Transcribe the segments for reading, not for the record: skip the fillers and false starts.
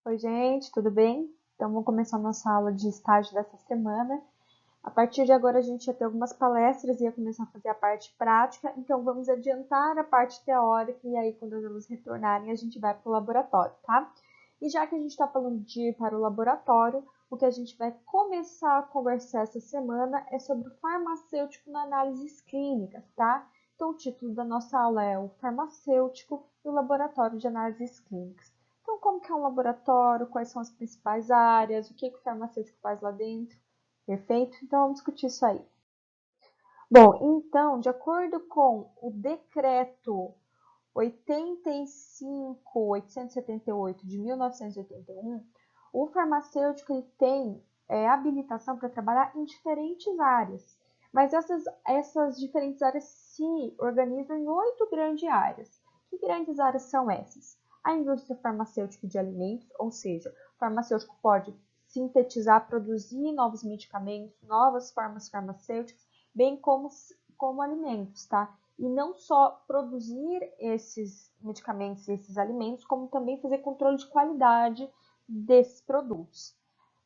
Oi, gente, tudo bem? Então, vamos começar a nossa aula de estágio dessa semana. A partir de agora, a gente ia ter algumas palestras e ia começar a fazer a parte prática. Então, vamos adiantar a parte teórica e aí, quando as aulas retornarem, a gente vai para o laboratório, tá? E já que a gente está falando de ir para o laboratório, o que a gente vai começar a conversar essa semana é sobre o farmacêutico na análises clínicas, tá? Então, o título da nossa aula é o farmacêutico e o laboratório de análises clínicas. Então, como que é um laboratório, quais são as principais áreas, o que o farmacêutico faz lá dentro, perfeito? Então, vamos discutir isso aí. Bom, então, de acordo com o decreto 85.878 de 1981, o farmacêutico ele tem habilitação para trabalhar em diferentes áreas, mas essas diferentes áreas se organizam em 8 grandes áreas. Que grandes áreas são essas? A indústria farmacêutica de alimentos, ou seja, o farmacêutico pode sintetizar, produzir novos medicamentos, novas formas farmacêuticas, bem como alimentos, tá? E não só produzir esses medicamentos e esses alimentos, como também fazer controle de qualidade desses produtos.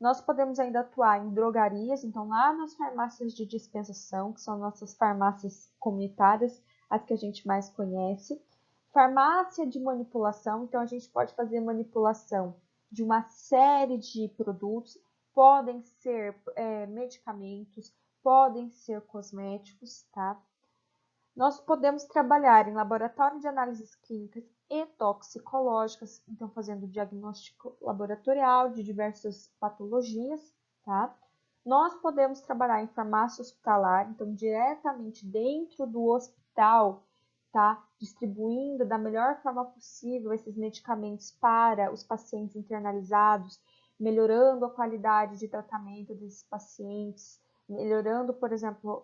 Nós podemos ainda atuar em drogarias, então lá nas farmácias de dispensação, que são nossas farmácias comunitárias, as que a gente mais conhece. Farmácia de manipulação, então a gente pode fazer manipulação de uma série de produtos, podem ser medicamentos, podem ser cosméticos, tá? Nós podemos trabalhar em laboratório de análises clínicas e toxicológicas, então fazendo diagnóstico laboratorial de diversas patologias, tá? Nós podemos trabalhar em farmácia hospitalar, então diretamente dentro do hospital, tá? Distribuindo da melhor forma possível esses medicamentos para os pacientes internalizados, melhorando a qualidade de tratamento desses pacientes, melhorando, por exemplo,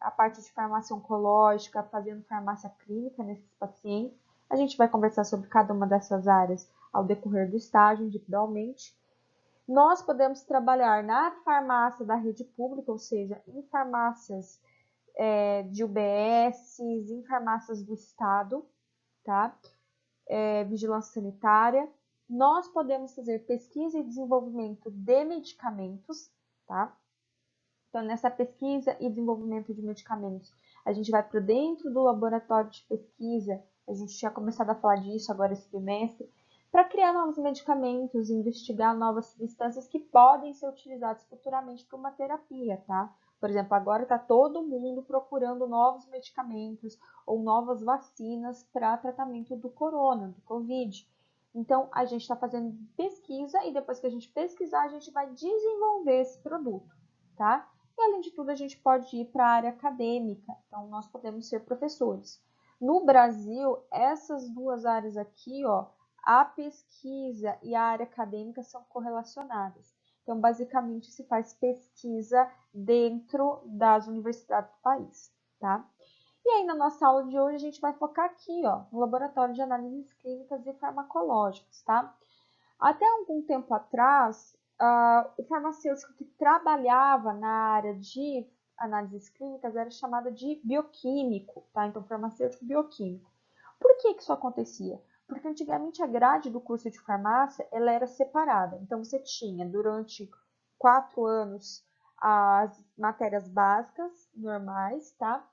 a parte de farmácia oncológica, fazendo farmácia clínica nesses pacientes. A gente vai conversar sobre cada uma dessas áreas ao decorrer do estágio, individualmente. Nós podemos trabalhar na farmácia da rede pública, ou seja, em farmácias de UBS, em farmácias do Estado, tá? Vigilância sanitária. Nós podemos fazer pesquisa e desenvolvimento de medicamentos, tá? Então, nessa pesquisa e desenvolvimento de medicamentos, a gente vai para dentro do laboratório de pesquisa, a gente tinha começado a falar disso agora esse trimestre, para criar novos medicamentos, investigar novas substâncias que podem ser utilizadas futuramente para uma terapia, tá? Por exemplo, agora está todo mundo procurando novos medicamentos ou novas vacinas para tratamento do corona, do Covid. Então, a gente está fazendo pesquisa e depois que a gente pesquisar, a gente vai desenvolver esse produto, tá? E, além de tudo, a gente pode ir para a área acadêmica, então nós podemos ser professores. No Brasil, essas duas áreas aqui, ó, a pesquisa e a área acadêmica são correlacionadas. Então, basicamente, se faz pesquisa dentro das universidades do país, tá? E aí, na nossa aula de hoje, a gente vai focar aqui, ó, no laboratório de análises clínicas e farmacológicas, tá? Até algum tempo atrás, o farmacêutico que trabalhava na área de análises clínicas era chamado de bioquímico, tá? Então, farmacêutico bioquímico. Por que isso acontecia? Porque antigamente a grade do curso de farmácia ela era separada. Então, você tinha durante 4 anos as matérias básicas, normais, tá?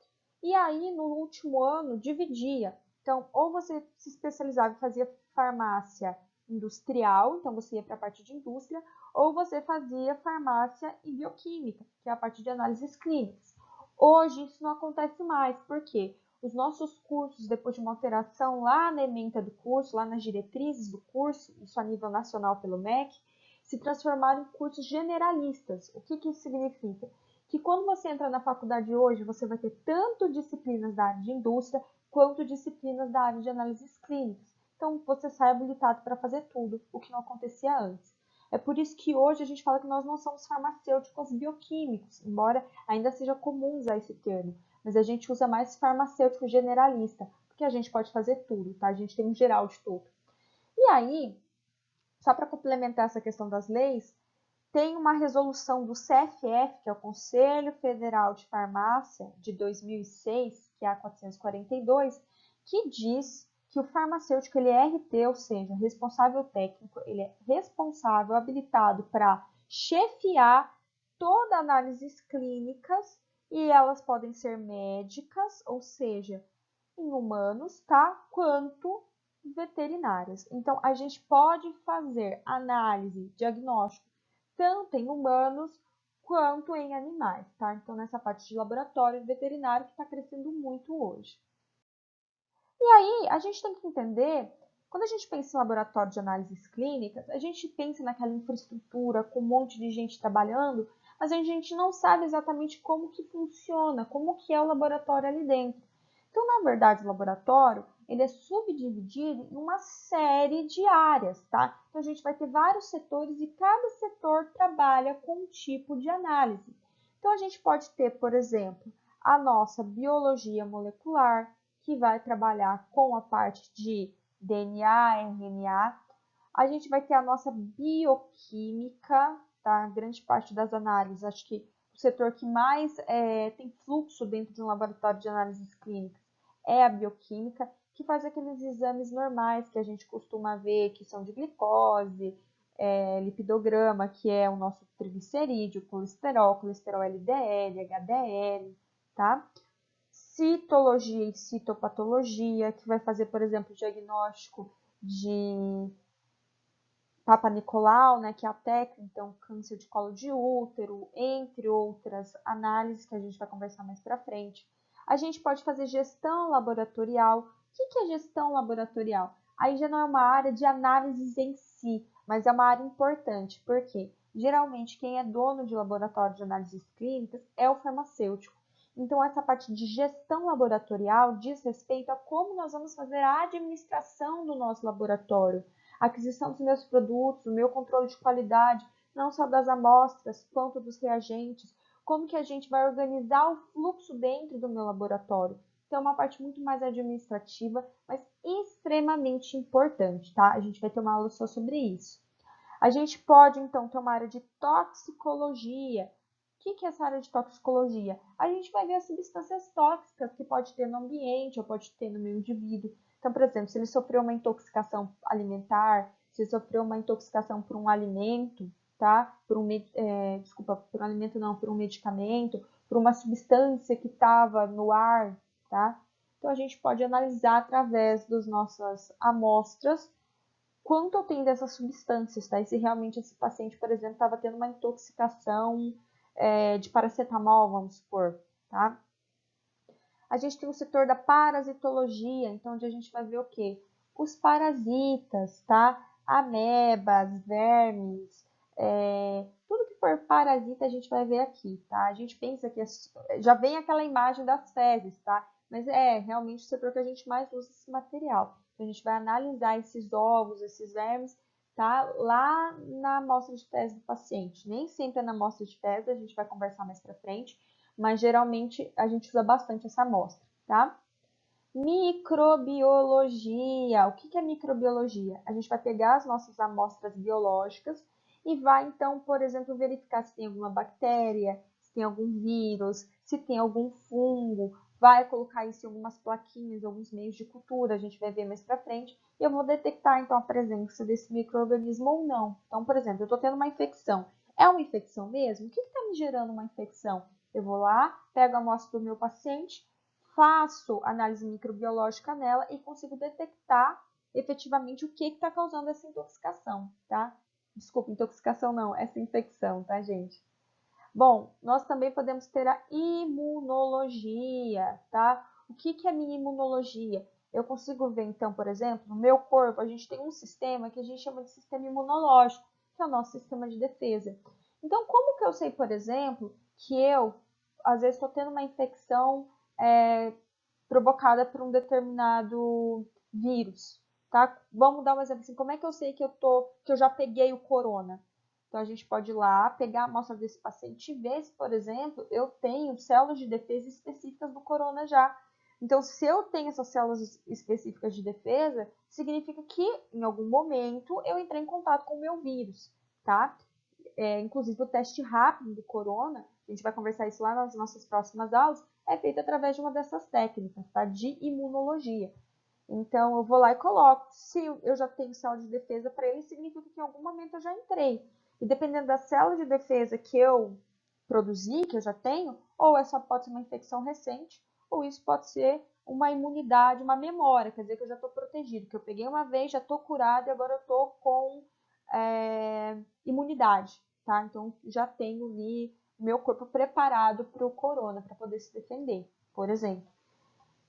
E aí, no último ano, dividia. Então, ou você se especializava e fazia farmácia industrial, então você ia para a parte de indústria, ou você fazia farmácia e bioquímica, que é a parte de análises clínicas. Hoje isso não acontece mais, porque os nossos cursos, depois de uma alteração lá na ementa do curso, lá nas diretrizes do curso, isso a nível nacional pelo MEC, se transformaram em cursos generalistas. O que isso significa? Que quando você entra na faculdade hoje, você vai ter tanto disciplinas da área de indústria, quanto disciplinas da área de análises clínicas. Então, você sai habilitado para fazer tudo, o que não acontecia antes. É por isso que hoje a gente fala que nós não somos farmacêuticos bioquímicos, embora ainda seja comum usar esse termo, mas a gente usa mais farmacêutico generalista, porque a gente pode fazer tudo, tá? A gente tem um geral de tudo. E aí, só para complementar essa questão das leis, tem uma resolução do CFF, que é o Conselho Federal de Farmácia, de 2006, que é a 442, que diz que o farmacêutico ele é RT, ou seja, responsável técnico, ele é responsável, habilitado para chefiar toda análises clínicas e elas podem ser médicas, ou seja, em humanos, tá? Quanto veterinárias. Então, a gente pode fazer análise, diagnóstico, tanto em humanos quanto em animais, tá? Então, nessa parte de laboratório veterinário que está crescendo muito hoje. E aí, a gente tem que entender, quando a gente pensa em laboratório de análises clínicas, a gente pensa naquela infraestrutura com um monte de gente trabalhando, mas a gente não sabe exatamente como que funciona, como que é o laboratório ali dentro. Então, na verdade, o laboratório, ele é subdividido em uma série de áreas, tá? Então, a gente vai ter vários setores e cada setor trabalha com um tipo de análise. Então, a gente pode ter, por exemplo, a nossa biologia molecular, que vai trabalhar com a parte de DNA, RNA. A gente vai ter a nossa bioquímica, tá? Grande parte das análises, acho que o setor que mais tem fluxo dentro de um laboratório de análises clínicas é a bioquímica, que faz aqueles exames normais que a gente costuma ver, que são de glicose, lipidograma, que é o nosso triglicerídeo, colesterol LDL, HDL, tá? Citologia e citopatologia, que vai fazer, por exemplo, o diagnóstico de Papa Nicolau, né, que é a técnica, então câncer de colo de útero, entre outras análises que a gente vai conversar mais para frente. A gente pode fazer gestão laboratorial. O que é gestão laboratorial? Aí já não é uma área de análises em si, mas é uma área importante, porque geralmente quem é dono de laboratório de análises clínicas é o farmacêutico. Então, essa parte de gestão laboratorial diz respeito a como nós vamos fazer a administração do nosso laboratório, a aquisição dos meus produtos, o meu controle de qualidade, não só das amostras, quanto dos reagentes, como que a gente vai organizar o fluxo dentro do meu laboratório. Então, é uma parte muito mais administrativa, mas extremamente importante, tá? A gente vai ter uma aula só sobre isso. A gente pode, então, ter uma área de toxicologia. O que é essa área de toxicologia? A gente vai ver as substâncias tóxicas que pode ter no ambiente ou pode ter no meio indivíduo. Então, por exemplo, se ele sofreu uma intoxicação alimentar, se ele sofreu uma intoxicação por um alimento, tá? Por um alimento não, por um medicamento, por uma substância que estava no ar, tá? Então, a gente pode analisar através das nossas amostras quanto eu tenho dessas substâncias, tá? E se realmente esse paciente, por exemplo, estava tendo uma intoxicação de paracetamol, vamos supor, tá? A gente tem o setor da parasitologia, então onde a gente vai ver o quê? Os parasitas, tá? Amebas, vermes, tudo que for parasita a gente vai ver aqui, tá? A gente pensa que já vem aquela imagem das fezes, tá? Mas é realmente o setor que a gente mais usa esse material. Então, a gente vai analisar esses ovos, esses vermes, tá? Lá na amostra de fezes do paciente. Nem sempre é na amostra de fezes, a gente vai conversar mais pra frente, mas geralmente a gente usa bastante essa amostra, tá? Microbiologia. O que é microbiologia? A gente vai pegar as nossas amostras biológicas e vai, então, por exemplo, verificar se tem alguma bactéria, se tem algum vírus, se tem algum fungo, vai colocar isso em algumas plaquinhas, alguns meios de cultura, a gente vai ver mais para frente, e eu vou detectar, então, a presença desse micro-organismo ou não. Então, por exemplo, eu estou tendo uma infecção. É uma infecção mesmo? O que está me gerando uma infecção? Eu vou lá, pego a amostra do meu paciente, faço análise microbiológica nela e consigo detectar efetivamente o que está causando essa intoxicação, tá? Desculpa, intoxicação não, essa infecção, tá, gente? Bom, nós também podemos ter a imunologia, tá? O que é a minha imunologia? Eu consigo ver, então, por exemplo, no meu corpo, a gente tem um sistema que a gente chama de sistema imunológico, que é o nosso sistema de defesa. Então, como que eu sei, por exemplo, que eu, às vezes, estou tendo uma infecção provocada por um determinado vírus, tá? Vamos dar um exemplo assim, como é que eu sei que eu já peguei o corona? Então, a gente pode ir lá, pegar a amostra desse paciente e ver se, por exemplo, eu tenho células de defesa específicas do corona já. Então, se eu tenho essas células específicas de defesa, significa que, em algum momento, eu entrei em contato com o meu vírus, tá? Inclusive, o teste rápido do corona, a gente vai conversar isso lá nas nossas próximas aulas, é feito através de uma dessas técnicas, tá? De imunologia. Então, eu vou lá e coloco. Se eu já tenho célula de defesa para ele, significa que em algum momento eu já entrei. E dependendo da célula de defesa que eu produzi, que eu já tenho, ou essa pode ser uma infecção recente, ou isso pode ser uma imunidade, uma memória, quer dizer que eu já estou protegido, que eu peguei uma vez, já estou curado e agora eu estou com imunidade, tá? Então, já tenho ali meu corpo preparado para o corona, para poder se defender, por exemplo.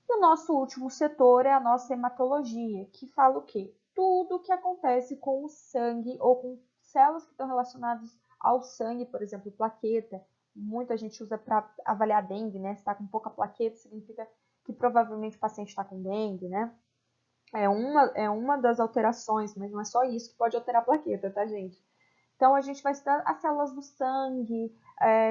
E o nosso último setor é a nossa hematologia, que fala o quê? Tudo o que acontece com o sangue ou com células que estão relacionadas ao sangue, por exemplo, plaqueta. Muita gente usa para avaliar dengue, né? Se está com pouca plaqueta, significa que provavelmente o paciente está com dengue, né? É uma das alterações, mas não é só isso que pode alterar a plaqueta, tá, gente? Então, a gente vai estudar as células do sangue,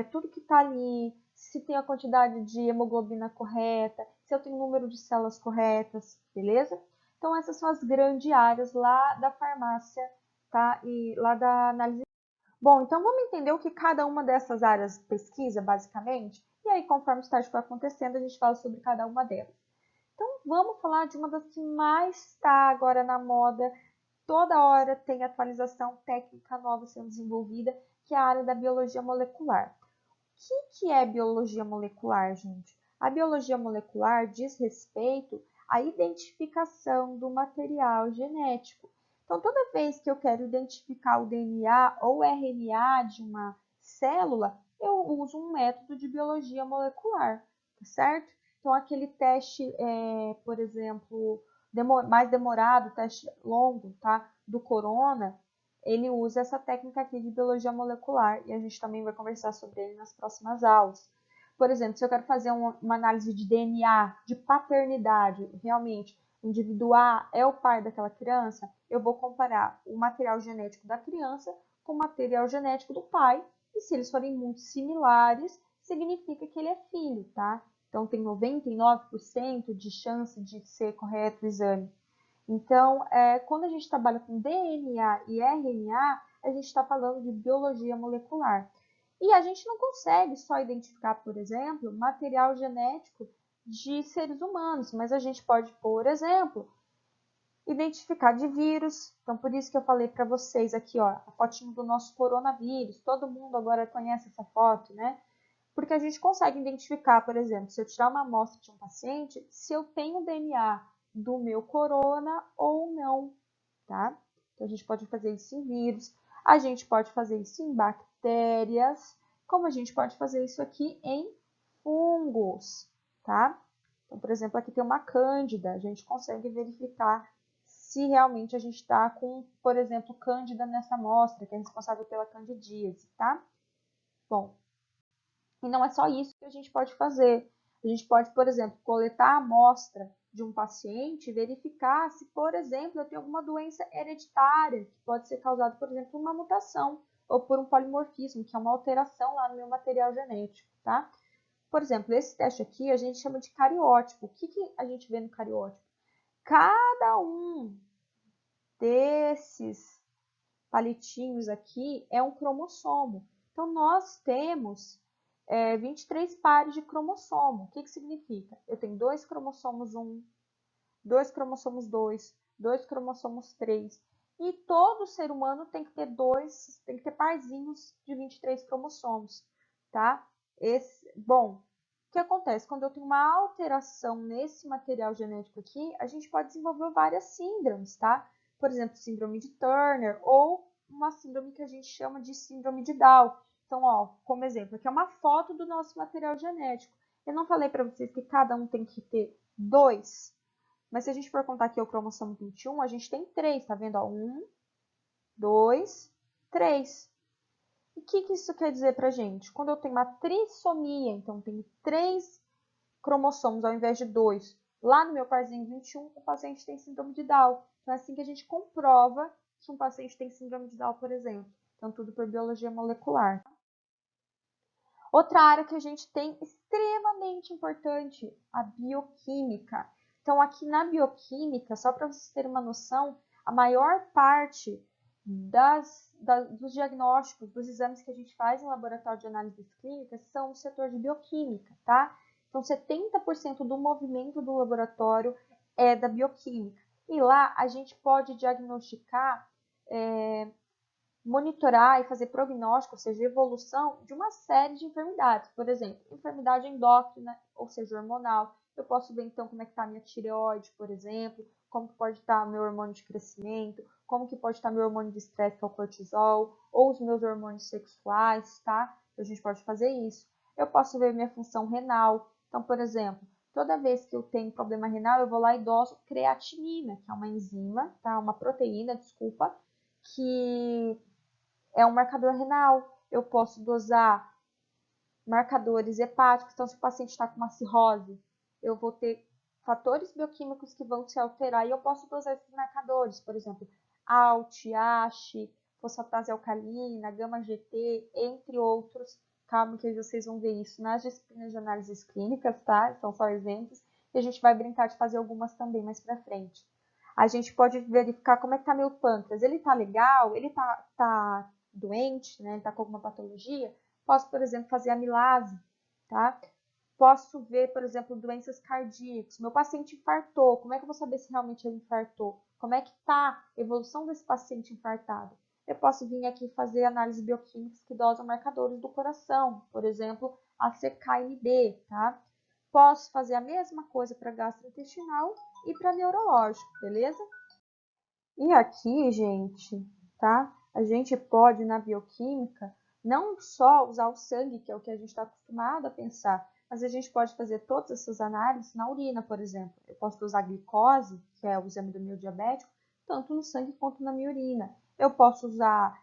tudo que está ali, se tem a quantidade de hemoglobina correta, se eu tenho o número de células corretas, beleza? Então, essas são as grandes áreas lá da farmácia, tá? E lá da análise. Bom, então vamos entender o que cada uma dessas áreas pesquisa, basicamente? E aí, conforme o estágio for acontecendo, a gente fala sobre cada uma delas. Então, vamos falar de uma das que mais está agora na moda. Toda hora tem atualização técnica nova sendo desenvolvida, que é a área da biologia molecular. O que é biologia molecular, gente? A biologia molecular diz respeito à identificação do material genético. Então, toda vez que eu quero identificar o DNA ou RNA de uma célula, eu uso um método de biologia molecular, tá certo? Então, aquele teste, por exemplo, mais demorado, teste longo, tá? Do corona, ele usa essa técnica aqui de biologia molecular e a gente também vai conversar sobre ele nas próximas aulas. Por exemplo, se eu quero fazer uma análise de DNA, de paternidade, realmente, o indivíduo A é o pai daquela criança, eu vou comparar o material genético da criança com o material genético do pai, e se eles forem muito similares, significa que ele é filho, tá? Então, tem 99% de chance de ser correto o exame. Então, quando a gente trabalha com DNA e RNA, a gente está falando de biologia molecular. E a gente não consegue só identificar, por exemplo, material genético de seres humanos, mas a gente pode, por exemplo, identificar de vírus. Então, por isso que eu falei para vocês aqui, ó, a fotinho do nosso coronavírus. Todo mundo agora conhece essa foto, né? Porque a gente consegue identificar, por exemplo, se eu tirar uma amostra de um paciente, se eu tenho DNA do meu corona ou não, tá? Então, a gente pode fazer isso em vírus, a gente pode fazer isso em bactérias, como a gente pode fazer isso aqui em fungos, tá? Então, por exemplo, aqui tem uma cândida, a gente consegue verificar se realmente a gente está com, por exemplo, cândida nessa amostra, que é responsável pela candidíase, tá? Bom, e não é só isso que a gente pode fazer. A gente pode, por exemplo, coletar a amostra de um paciente e verificar se, por exemplo, eu tenho alguma doença hereditária, que pode ser causada, por exemplo, por uma mutação ou por um polimorfismo, que é uma alteração lá no meu material genético, tá? Por exemplo, esse teste aqui a gente chama de cariótipo. O que a gente vê no cariótipo? Cada um desses palitinhos aqui é um cromossomo. Então, nós temos 23 pares de cromossomo. O que significa? Eu tenho 2 cromossomos 1, 2 cromossomos 2, 2 cromossomos 3. E todo ser humano tem que ter parzinhos de 23 cromossomos, tá? Bom, o que acontece? Quando eu tenho uma alteração nesse material genético aqui, a gente pode desenvolver várias síndromes, tá? Por exemplo, síndrome de Turner ou uma síndrome que a gente chama de síndrome de Down. Então, ó, como exemplo, aqui é uma foto do nosso material genético. Eu não falei para vocês que cada um tem que ter 2, mas se a gente for contar aqui o cromossomo 21, a gente tem 3, tá vendo? 1, 2, 3. E o que isso quer dizer pra gente? Quando eu tenho uma trissomia, então tenho 3 cromossomos ao invés de 2, lá no meu parzinho 21, o paciente tem síndrome de Down. Então é assim que a gente comprova que um paciente tem síndrome de Down, por exemplo. Então tudo por biologia molecular. Outra área que a gente tem extremamente importante, a bioquímica. Então, aqui na bioquímica, só para vocês terem uma noção, a maior parte dos diagnósticos, dos exames que a gente faz em laboratório de análises clínicas são no setor de bioquímica, tá? Então, 70% do movimento do laboratório é da bioquímica. E lá a gente pode diagnosticar, monitorar e fazer prognóstico, ou seja, evolução de uma série de enfermidades. Por exemplo, enfermidade endócrina, ou seja, hormonal. Eu posso ver então como é que está a minha tireoide, por exemplo, como que pode estar meu hormônio de crescimento, como que pode estar meu hormônio de estresse, que é o cortisol, ou os meus hormônios sexuais, tá? A gente pode fazer isso. Eu posso ver minha função renal. Então, por exemplo, toda vez que eu tenho problema renal, eu vou lá e doso creatinina, que é uma enzima, tá? Uma proteína, desculpa, que é um marcador renal. Eu posso dosar marcadores hepáticos. Então, se o paciente está com uma cirrose, eu vou ter fatores bioquímicos que vão se alterar e eu posso dosar esses marcadores. Por exemplo, ALT, ASH, fosfatase alcalina, gama-GT, entre outros. Calma que vocês vão ver isso nas disciplinas de análises clínicas, tá? São só exemplos. E a gente vai brincar de fazer algumas também mais pra frente. A gente pode verificar como é que tá meu pâncreas. Ele tá legal? Ele tá doente, né? Ele tá com alguma patologia? Posso, por exemplo, fazer amilase, tá? Posso ver, por exemplo, doenças cardíacas. Meu paciente infartou. Como é que eu vou saber se realmente ele infartou? Como é que tá a evolução desse paciente infartado? Eu posso vir aqui fazer análises bioquímicas que dosam marcadores do coração, por exemplo, a CKMB, tá? Posso fazer a mesma coisa para gastrointestinal e para neurológico, beleza? E aqui, gente, tá? A gente pode, na bioquímica, não só usar o sangue, que é o que a gente está acostumado a pensar, mas a gente pode fazer todas essas análises na urina, por exemplo. Eu posso usar a glicose, que é o exame do meu diabético, tanto no sangue quanto na minha urina. Eu posso usar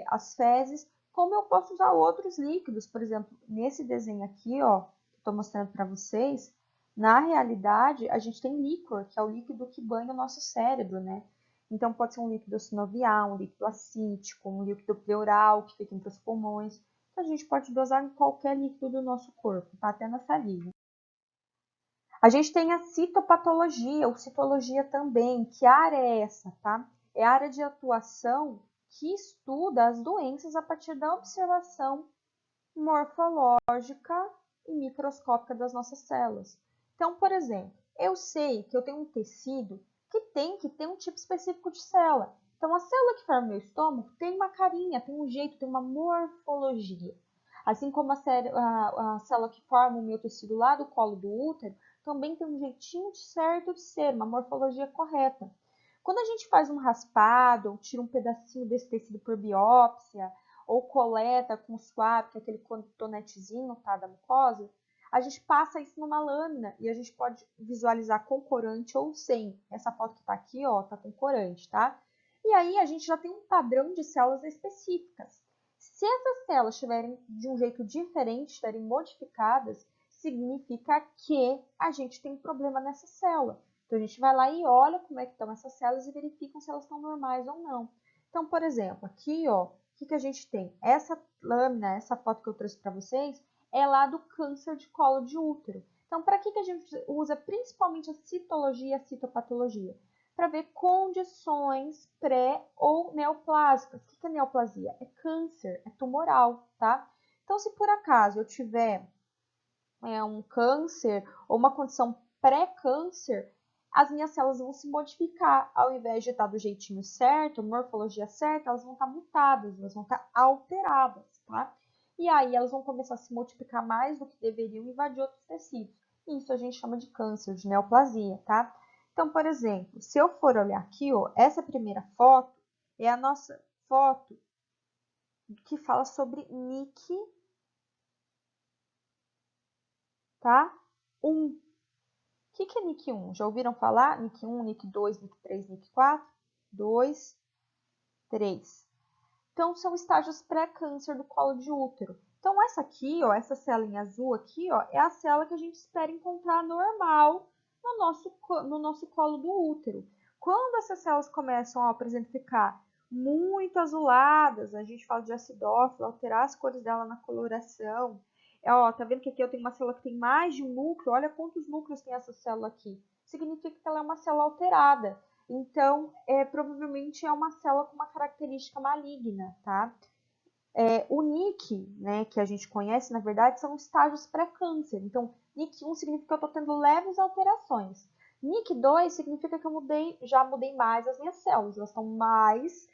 as fezes, como eu posso usar outros líquidos. Por exemplo, nesse desenho aqui, ó, que estou mostrando para vocês, na realidade, a gente tem líquor, que é o líquido que banha o nosso cérebro, né? Então, pode ser um líquido sinovial, um líquido acítico, um líquido pleural, que fica entre os pulmões. Então, a gente pode dosar em qualquer líquido do nosso corpo, tá? Até na saliva. A gente tem a citopatologia, ou citologia também. Que área é essa, tá? É a área de atuação que estuda as doenças a partir da observação morfológica e microscópica das nossas células. Então, por exemplo, eu sei que eu tenho um tecido que tem que ter um tipo específico de célula. Então, a célula que forma o meu estômago tem uma carinha, tem um jeito, tem uma morfologia. Assim como a célula que forma o meu tecido lá do colo do útero também tem um jeitinho certo de ser, uma morfologia correta. Quando a gente faz um raspado, ou tira um pedacinho desse tecido por biópsia, ou coleta com suave, que é aquele cotonetezinho, tá, da mucosa, a gente passa isso numa lâmina e a gente pode visualizar com corante ou sem. Essa foto que tá aqui, ó, tá com corante, tá? E aí a gente já tem um padrão de células específicas. Se essas células estiverem de um jeito diferente, estiverem modificadas, significa que a gente tem um problema nessa célula. Então a gente vai lá e olha como é que estão essas células e verifica se elas estão normais ou não. Então, por exemplo, aqui, ó, o que a gente tem? Essa lâmina, essa foto que eu trouxe para vocês, é lá do câncer de colo de útero. Então, para que a gente usa principalmente a citologia e a citopatologia? Para ver condições pré ou neoplásicas. O que é neoplasia? É câncer, é tumoral, tá? Então, se por acaso eu tiver um câncer ou uma condição pré-câncer, as minhas células vão se modificar. Ao invés de estar do jeitinho certo, morfologia certa, elas vão estar mutadas, elas vão estar alteradas, tá? E aí elas vão começar a se multiplicar mais do que deveriam e invadir outros tecidos. Isso a gente chama de câncer, de neoplasia, tá? Então, por exemplo, se eu for olhar aqui, ó, essa primeira foto é a nossa foto que fala sobre NIC, tá? 1. O que é NIC 1? Já ouviram falar? NIC 1, NIC 2, NIC 3, NIC 4? 2, 3. Então, são estágios pré-câncer do colo de útero. Então, essa aqui, ó, essa célula em azul aqui, ó, é a célula que a gente espera encontrar normal no nosso colo do útero. Quando essas células começam a, por exemplo, ficar muito azuladas, a gente fala de acidófilo, alterar as cores dela na coloração. Ó, tá vendo que aqui eu tenho uma célula que tem mais de um núcleo? Olha quantos núcleos tem essa célula aqui. Significa que ela é uma célula alterada. Então, provavelmente é uma célula com uma característica maligna, tá? O NIC, né, que a gente conhece, na verdade, são estágios pré-câncer. Então, NIC 1 significa que eu estou tendo leves alterações. NIC2 significa que eu já mudei mais as minhas células, elas estão mais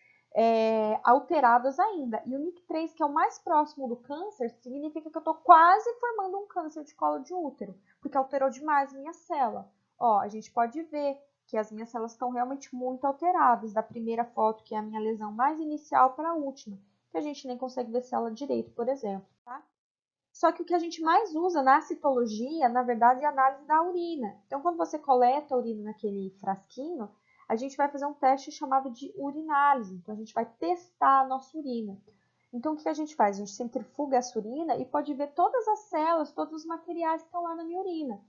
alteradas ainda. E o NIC3, que é o mais próximo do câncer, significa que eu estou quase formando um câncer de colo de útero, porque alterou demais minha célula. Ó, a gente pode ver que as minhas células estão realmente muito alteradas, da primeira foto, que é a minha lesão mais inicial, para a última, que a gente nem consegue ver célula direito, por exemplo, tá? Só que o que a gente mais usa na citologia, na verdade, é a análise da urina. Então, quando você coleta a urina naquele frasquinho, a gente vai fazer um teste chamado de urinálise. Então, a gente vai testar a nossa urina. Então, o que a gente faz? A gente centrifuga essa urina e pode ver todas as células, todos os materiais que estão lá na minha urina.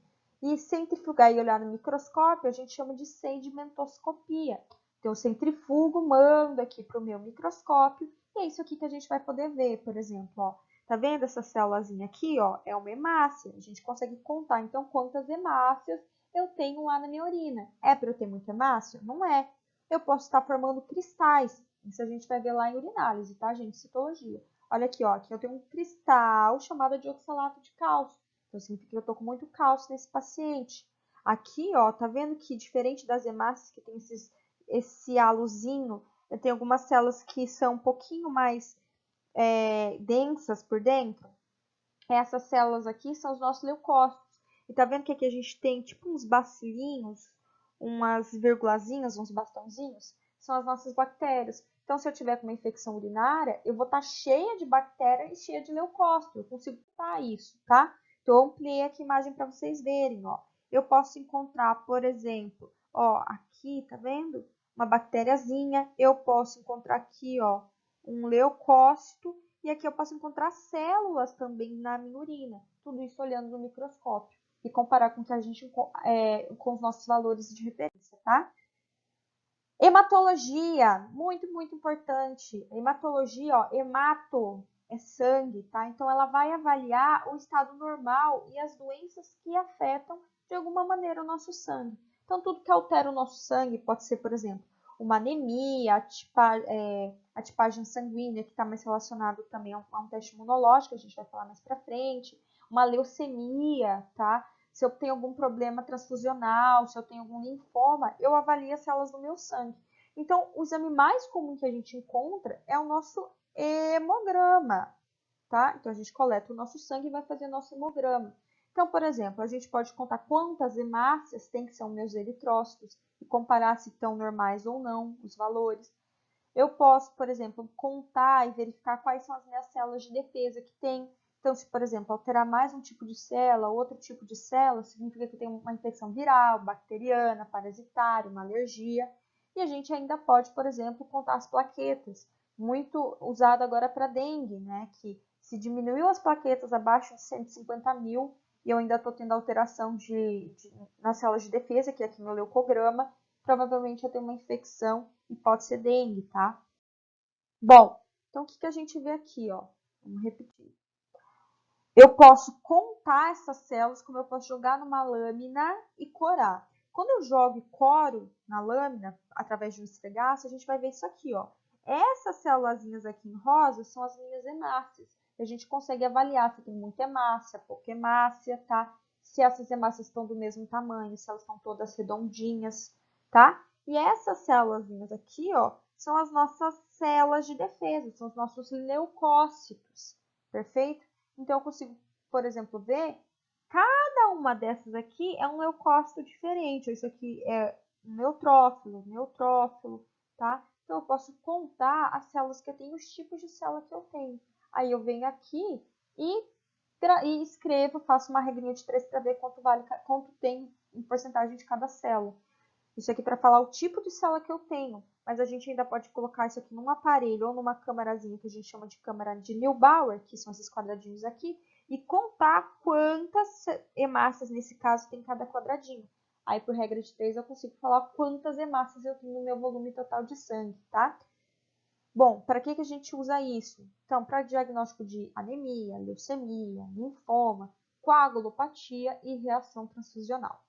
E centrifugar e olhar no microscópio, a gente chama de sedimentoscopia. Então, eu centrifugo, mando aqui para o meu microscópio, e é isso aqui que a gente vai poder ver, por exemplo, ó. Tá vendo essa célulazinha aqui, ó? É uma hemácia. A gente consegue contar, então, quantas hemácias eu tenho lá na minha urina. É para eu ter muita hemácia? Não é. Eu posso estar formando cristais. Isso a gente vai ver lá em urinálise, tá, gente? Citologia. Olha aqui, ó. Aqui eu tenho um cristal chamado de oxalato de cálcio. Então, significa que eu tô com muito cálcio nesse paciente. Aqui, ó, tá vendo que diferente das hemácias que tem esse halozinho, eu tenho algumas células que são um pouquinho mais densas por dentro. Essas células aqui são os nossos leucócitos. E tá vendo que aqui a gente tem tipo uns bacilinhos, umas virgulazinhas, uns bastãozinhos? São as nossas bactérias. Então, se eu tiver com uma infecção urinária, eu vou estar cheia de bactéria e cheia de leucócito. Eu consigo notar isso, tá? Então, eu ampliei aqui a imagem para vocês verem, ó. Eu posso encontrar, por exemplo, ó, aqui, tá vendo? Uma bactériazinha. Eu posso encontrar aqui, ó, um leucócito, e aqui eu posso encontrar células também na minha urina. Tudo isso olhando no microscópio e comparar com o que a gente com os nossos valores de referência, tá? Hematologia, muito, muito importante. Hematologia, ó, hemato é sangue, tá? Então ela vai avaliar o estado normal e as doenças que afetam de alguma maneira o nosso sangue. Então tudo que altera o nosso sangue pode ser, por exemplo, uma anemia, a tipagem sanguínea, que está mais relacionado também a um teste imunológico, a gente vai falar mais para frente, uma leucemia, tá? Se eu tenho algum problema transfusional, se eu tenho algum linfoma, eu avalio as células do meu sangue. Então, o exame mais comum que a gente encontra é o nosso hemograma, tá? Então, a gente coleta o nosso sangue e vai fazer nosso hemograma. Então, por exemplo, a gente pode contar quantas hemácias tem, que são meus eritrócitos, e comparar se estão normais ou não os valores. Eu posso, por exemplo, contar e verificar quais são as minhas células de defesa que tem. Então, se, por exemplo, alterar mais um tipo de célula, outro tipo de célula, significa que eu tenho uma infecção viral, bacteriana, parasitária, uma alergia. E a gente ainda pode, por exemplo, contar as plaquetas, muito usado agora para dengue, né? Que se diminuiu as plaquetas abaixo de 150 mil, e eu ainda estou tendo alteração nas células de defesa, que é aqui no leucograma, provavelmente eu tenho uma infecção e pode ser dengue, tá? Bom, então o que a gente vê aqui, ó? Vamos repetir. Eu posso contar essas células, como eu posso jogar numa lâmina e corar. Quando eu jogo e coro na lâmina, através de um esfregaço, a gente vai ver isso aqui, ó. Essas célulazinhas aqui em rosa são as minhas hemácias. A gente consegue avaliar se tem muita hemácia, pouca hemácia, tá? Se essas hemácias estão do mesmo tamanho, se elas estão todas redondinhas, tá? E essas células aqui, ó, são as nossas células de defesa, são os nossos leucócitos, perfeito? Então, eu consigo, por exemplo, ver cada uma dessas aqui é um leucócito diferente. Isso aqui é neutrófilo, tá? Então, eu posso contar as células que eu tenho, os tipos de célula que eu tenho. Aí, eu venho aqui e escrevo, faço uma regrinha de 3 para ver quanto tem em porcentagem de cada célula. Isso aqui para falar o tipo de célula que eu tenho, mas a gente ainda pode colocar isso aqui num aparelho ou numa câmarazinha que a gente chama de câmara de Neubauer, que são esses quadradinhos aqui, e contar quantas hemácias, nesse caso, tem cada quadradinho. Aí, por regra de 3, eu consigo falar quantas hemácias eu tenho no meu volume total de sangue, tá? Bom, para que a gente usa isso? Então, para diagnóstico de anemia, leucemia, linfoma, coagulopatia e reação transfusional.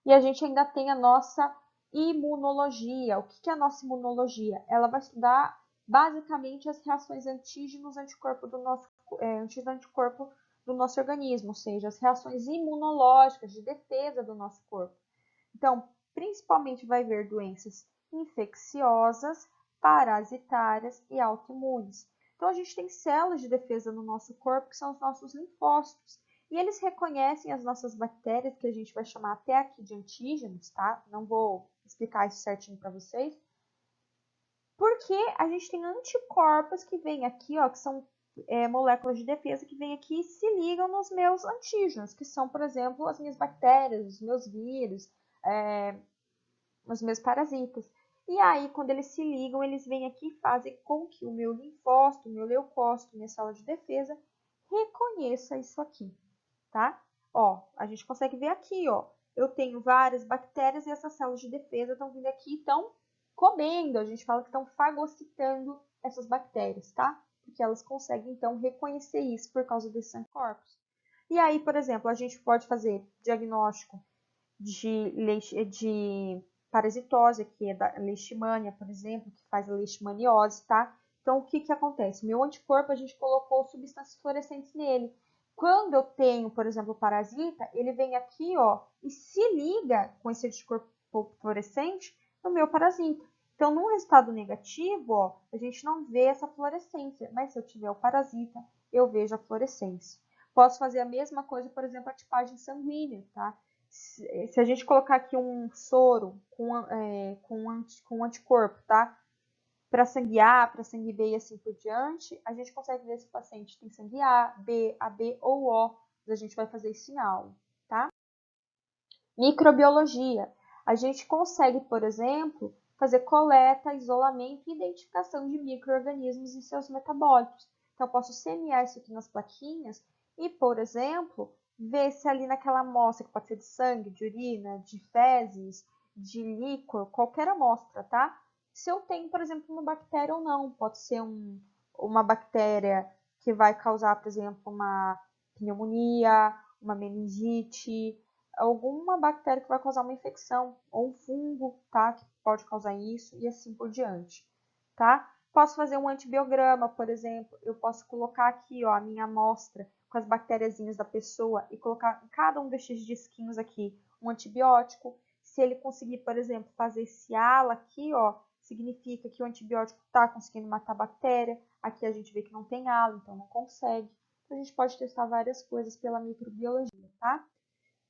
E a gente ainda tem a nossa imunologia. O que é a nossa imunologia? Ela vai estudar basicamente as reações antígenos-anticorpo do nosso antígeno-anticorpo do nosso organismo, ou seja, as reações imunológicas de defesa do nosso corpo. Então, principalmente vai haver doenças infecciosas, parasitárias e autoimunes. Então, a gente tem células de defesa no nosso corpo, que são os nossos linfócitos. E eles reconhecem as nossas bactérias, que a gente vai chamar até aqui de antígenos, tá? Não vou explicar isso certinho para vocês. Porque a gente tem anticorpos que vêm aqui, ó, que são moléculas de defesa que vêm aqui e se ligam nos meus antígenos, que são, por exemplo, as minhas bactérias, os meus vírus, os meus parasitas. E aí, quando eles se ligam, eles vêm aqui e fazem com que o meu linfócito, o meu leucócito, minha célula de defesa, reconheça isso aqui, tá? Ó, a gente consegue ver aqui, ó, eu tenho várias bactérias e essas células de defesa estão vindo aqui e estão comendo, a gente fala que estão fagocitando essas bactérias, tá? Porque elas conseguem, então, reconhecer isso por causa desses anticorpos. E aí, por exemplo, a gente pode fazer diagnóstico de parasitose, que é da leishmania, por exemplo, que faz a leishmaniose, tá? Então, o que que acontece? Meu anticorpo, a gente colocou substâncias fluorescentes nele. Quando eu tenho, por exemplo, o parasita, ele vem aqui, ó, e se liga com esse anticorpo fluorescente no meu parasita. Então, num resultado negativo, ó, a gente não vê essa fluorescência, mas se eu tiver o parasita, eu vejo a fluorescência. Posso fazer a mesma coisa, por exemplo, a tipagem sanguínea, tá? Se a gente colocar aqui um soro com anticorpo, tá? Para sangue A, para sangue B e assim por diante, a gente consegue ver se o paciente tem sangue A, B, AB ou O. A gente vai fazer isso em aula, tá? Microbiologia. A gente consegue, por exemplo, fazer coleta, isolamento e identificação de micro-organismos e seus metabólitos. Então, eu posso semear isso aqui nas plaquinhas e, por exemplo, ver se ali naquela amostra, que pode ser de sangue, de urina, de fezes, de líquor, qualquer amostra, tá? Se eu tenho, por exemplo, uma bactéria ou não. Pode ser uma bactéria que vai causar, por exemplo, uma pneumonia, uma meningite, alguma bactéria que vai causar uma infecção, ou um fungo, tá? Que pode causar isso, e assim por diante, tá? Posso fazer um antibiograma, por exemplo, eu posso colocar aqui, ó, a minha amostra com as bactériazinhas da pessoa e colocar em cada um desses disquinhos aqui um antibiótico. Se ele conseguir, por exemplo, fazer esse ala aqui, ó, significa que o antibiótico está conseguindo matar a bactéria. Aqui a gente vê que não tem ala, então não consegue. Então, a gente pode testar várias coisas pela microbiologia, tá?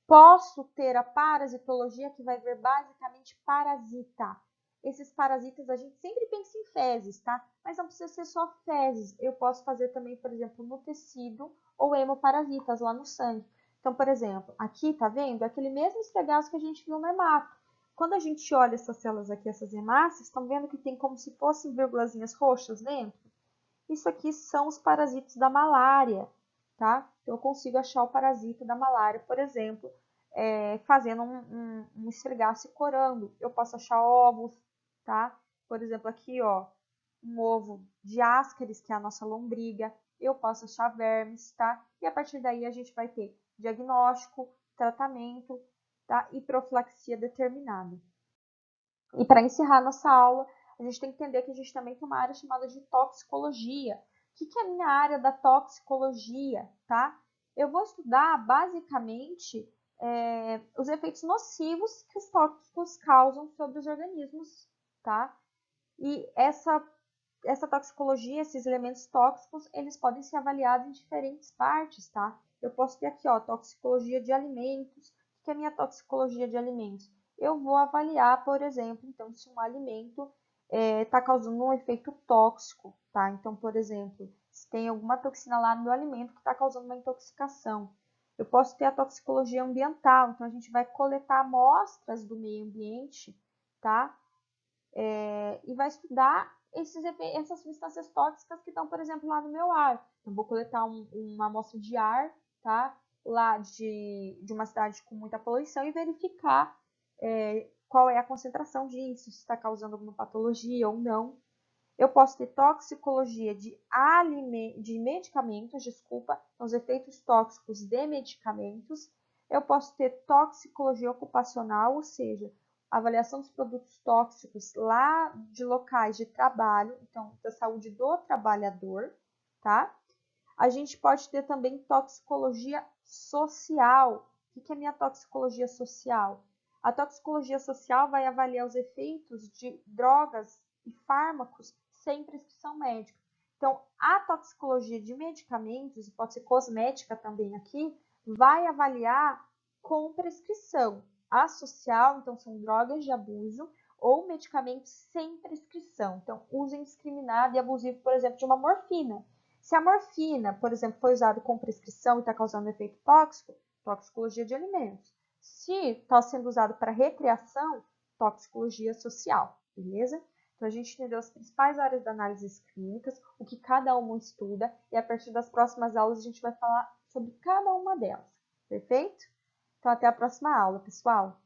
Posso ter a parasitologia, que vai ver basicamente parasita. Esses parasitas a gente sempre pensa em fezes, tá? Mas não precisa ser só fezes. Eu posso fazer também, por exemplo, no tecido ou hemoparasitas lá no sangue. Então, por exemplo, aqui, tá vendo? Aquele mesmo esfregaço que a gente viu no hemato. Quando a gente olha essas células aqui, essas hemácias, estão vendo que tem como se fossem vírgulazinhas roxas dentro? Isso aqui são os parasitas da malária, tá? Então, eu consigo achar o parasita da malária, por exemplo, fazendo um esfregaço e corando. Eu posso achar ovos, tá? Por exemplo, aqui, ó, um ovo de Ascaris, que é a nossa lombriga. Eu posso achar vermes, tá? E a partir daí a gente vai ter diagnóstico, tratamento, tá? E profilaxia determinada. E para encerrar nossa aula, a gente tem que entender que a gente também tem uma área chamada de toxicologia. O que é a minha área da toxicologia, tá? Eu vou estudar basicamente os efeitos nocivos que os tóxicos causam sobre os organismos, tá? E essa toxicologia, esses elementos tóxicos, eles podem ser avaliados em diferentes partes, tá? Eu posso ter aqui, ó, toxicologia de alimentos. O que é a minha toxicologia de alimentos? Eu vou avaliar, por exemplo, então, se um alimento está causando um efeito tóxico, tá? Então, por exemplo, se tem alguma toxina lá no meu alimento que está causando uma intoxicação. Eu posso ter a toxicologia ambiental, então a gente vai coletar amostras do meio ambiente, tá? E vai estudar essas substâncias tóxicas que estão, por exemplo, lá no meu ar. Então, vou coletar uma amostra de ar, tá? Lá de uma cidade com muita poluição e verificar qual é a concentração disso, se está causando alguma patologia ou não. Eu posso ter toxicologia de medicamentos, desculpa, os efeitos tóxicos de medicamentos. Eu posso ter toxicologia ocupacional, ou seja, avaliação dos produtos tóxicos lá de locais de trabalho, então, da saúde do trabalhador, tá? A gente pode ter também toxicologia social. O que é minha toxicologia social? A toxicologia social vai avaliar os efeitos de drogas e fármacos sem prescrição médica. Então, a toxicologia de medicamentos, e pode ser cosmética também aqui, vai avaliar com prescrição. A social, então, são drogas de abuso ou medicamentos sem prescrição. Então, uso indiscriminado e abusivo, por exemplo, de uma morfina. Se a morfina, por exemplo, foi usada com prescrição e está causando efeito tóxico, toxicologia de alimentos. Se está sendo usado para recreação, toxicologia social, beleza? Então, a gente entendeu as principais áreas da análise clínicas, o que cada uma estuda, e a partir das próximas aulas a gente vai falar sobre cada uma delas, perfeito? Então, até a próxima aula, pessoal!